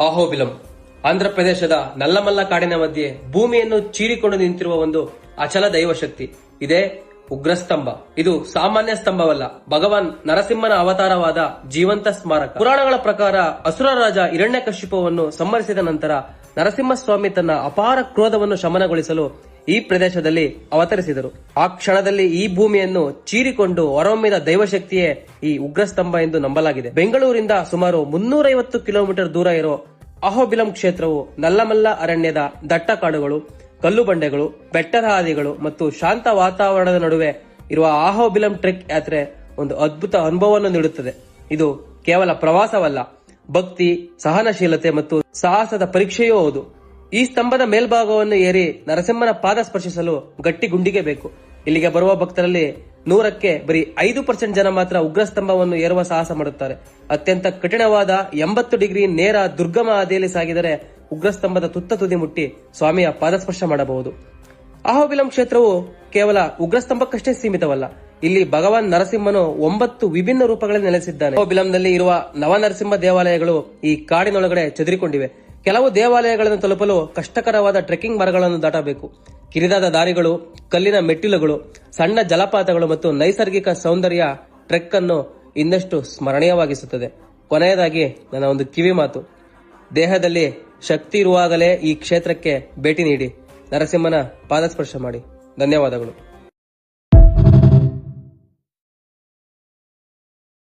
ಅಹೋಬಿಲಂ ಆಂಧ್ರ ಪ್ರದೇಶದ ನಲ್ಲಮಲ್ಲ ಕಾಡಿನ ಮಧ್ಯೆ ಭೂಮಿಯನ್ನು ಚೀರಿಕೊಂಡು ನಿಂತಿರುವ ಒಂದು ಅಚಲ ದೈವಶಕ್ತಿ ಇದೇ ಉಗ್ರಸ್ತಂಭ. ಇದು ಸಾಮಾನ್ಯ ಸ್ತಂಭವಲ್ಲ, ಭಗವಾನ್ ನರಸಿಂಹನ ಅವತಾರವಾದ ಜೀವಂತ ಸ್ಮಾರಕ. ಪುರಾಣಗಳ ಪ್ರಕಾರ ಅಸುರ ರಾಜ ಹಿರಣ್ಯಕಶಿಪುವನ್ನು ಸಂಹರಿಸಿದ ನಂತರ ನರಸಿಂಹಸ್ವಾಮಿ ತನ್ನ ಅಪಾರ ಕ್ರೋಧವನ್ನು ಶಮನಗೊಳಿಸಲು ಈ ಪ್ರದೇಶದಲ್ಲಿ ಅವತರಿಸಿದರು. ಆ ಕ್ಷಣದಲ್ಲಿ ಈ ಭೂಮಿಯನ್ನು ಚೀರಿಕೊಂಡು ಹೊರಹೊಮ್ಮಿದ ದೈವಶಕ್ತಿಯೇ ಈ ಉಗ್ರಸ್ತಂಭ ಎಂದು ನಂಬಲಾಗಿದೆ. ಬೆಂಗಳೂರಿಂದ ಸುಮಾರು 350 ಕಿಲೋಮೀಟರ್ ದೂರ ಇರೋ ಅಹೋಬಿಲಂ ಕ್ಷೇತ್ರವು ನಲ್ಲಮಲ್ಲ ಅರಣ್ಯದ ದಟ್ಟ ಕಾಡುಗಳು, ಕಲ್ಲು ಬಂಡೆಗಳು, ಬೆಟ್ಟದ ಹಾದಿಗಳು ಮತ್ತು ಶಾಂತ ವಾತಾವರಣದ ನಡುವೆ ಇರುವ ಅಹೋಬಿಲಂ ಟ್ರೆಕ್ ಯಾತ್ರೆ ಒಂದು ಅದ್ಭುತ ಅನುಭವವನ್ನು ನೀಡುತ್ತದೆ. ಇದು ಕೇವಲ ಪ್ರವಾಸವಲ್ಲ, ಭಕ್ತಿ, ಸಹನಶೀಲತೆ ಮತ್ತು ಸಾಹಸದ ಪರೀಕ್ಷೆಯೂ ಹೌದು. ಈ ಸ್ತಂಭದ ಮೇಲ್ಭಾಗವನ್ನು ಏರಿ ನರಸಿಂಹನ ಪಾದ ಸ್ಪರ್ಶಿಸಲು ಗಟ್ಟಿ ಗುಂಡಿಗೆ ಬೇಕು. ಇಲ್ಲಿಗೆ ಬರುವ ಭಕ್ತರಲ್ಲಿ 100ಕ್ಕೆ ಬರೀ 5% ಜನ ಮಾತ್ರ ಉಗ್ರಸ್ತಂಭವನ್ನು ಏರುವ ಸಾಹಸ ಮಾಡುತ್ತಾರೆ. ಅತ್ಯಂತ ಕಠಿಣವಾದ 80 ಡಿಗ್ರಿ ನೇರ ದುರ್ಗಮ ಹಾದಿಯಲ್ಲಿ ಸಾಗಿದರೆ ಉಗ್ರಸ್ತಂಭದ ತುತ್ತ ತುದಿ ಮುಟ್ಟಿ ಸ್ವಾಮಿಯ ಪಾದಸ್ಪರ್ಶ ಮಾಡಬಹುದು. ಅಹೋಬಿಲಂ ಕ್ಷೇತ್ರವು ಕೇವಲ ಉಗ್ರಸ್ತಂಭಕ್ಕಷ್ಟೇ ಸೀಮಿತವಲ್ಲ. ಇಲ್ಲಿ ಭಗವಾನ್ ನರಸಿಂಹನು 9 ವಿಭಿನ್ನ ರೂಪಗಳಲ್ಲಿ ನೆಲೆಸಿದ್ದಾನೆ. ಅಹೋಬಿಲಂನಲ್ಲಿ ಇರುವ ನವನರಸಿಂಹ ದೇವಾಲಯಗಳು ಈ ಕಾಡಿನೊಳಗಡೆ ಚದುರಿಕೊಂಡಿವೆ. ಕೆಲವು ದೇವಾಲಯಗಳನ್ನು ತಲುಪಲು ಕಷ್ಟಕರವಾದ ಟ್ರೆಕ್ಕಿಂಗ್ ಮರಗಳನ್ನು ದಾಟಬೇಕು. ಕಿರಿದಾದ ದಾರಿಗಳು, ಕಲ್ಲಿನ ಮೆಟ್ಟಿಲುಗಳು, ಸಣ್ಣ ಜಲಪಾತಗಳು ಮತ್ತು ನೈಸರ್ಗಿಕ ಸೌಂದರ್ಯ ಟ್ರೆಕ್ ಅನ್ನು ಇನ್ನಷ್ಟು ಸ್ಮರಣೀಯವಾಗಿಸುತ್ತದೆ. ಕೊನೆಯದಾಗಿ ನನ್ನ ಒಂದು ಕಿವಿ ಮಾತು, ದೇಹದಲ್ಲಿ ಶಕ್ತಿ ಇರುವಾಗಲೇ ಈ ಕ್ಷೇತ್ರಕ್ಕೆ ಭೇಟಿ ನೀಡಿ ನರಸಿಂಹನ ಪಾದಸ್ಪರ್ಶ ಮಾಡಿ. ಧನ್ಯವಾದಗಳು.